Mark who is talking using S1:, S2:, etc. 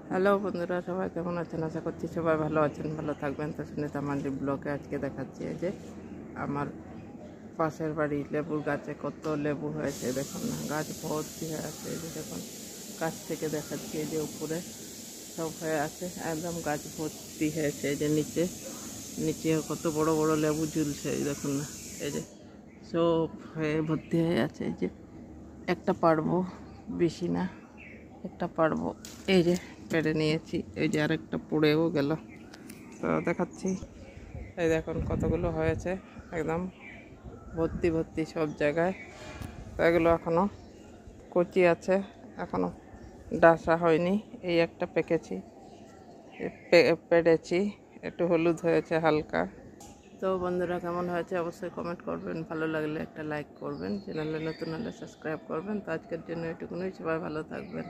S1: Hello বন্ধুরা, সবাই কেমন আছেন? আশা করছি সবাই ভালো আছেন, ভালো থাকবেন। তো সুনিতা মান্ডি ব্লগে আজকে দেখাচ্ছি এই যে আমার পাশের বাড়ি লেবুর গাছে কত লেবু হয়েছে। দেখুন না, গাছ ভর্তি হয়ে আছে। এই যে দেখুন, গাছ থেকে দেখাচ্ছি, এই যে উপরে সব হয়ে আছে, একদম গাছ ভর্তি হয়েছে। এই যে নিচে কত বড় বড় লেবু ঝুলছে, এই দেখুন না, এই যে সব হয়ে ভর্তি হয়ে আছে। এই যে একটা পারবো, বেশি না, একটা পারবো, এই যে পেড়ে নিয়েছি। এই যে আরেকটা পড়েও গেল, তো দেখাচ্ছি। এই দেখুন কতগুলো হয়েছে, একদম ভর্তি ভর্তি সব জায়গায়। তো এগুলো এখনো কচি আছে, এখনো ডাসা হয়নি। এই একটা পেকেছি, পেড়েছি, একটু হলুদ হয়েছে হালকা। তো বন্ধুরা, কেমন হয়েছে অবশ্যই কমেন্ট করবেন, ভালো লাগলে একটা লাইক করবেন, চ্যানেলে নতুন হলে সাবস্ক্রাইব করবেন। তো আজকের জন্য এটুকুনই, সবাই ভালো থাকবেন।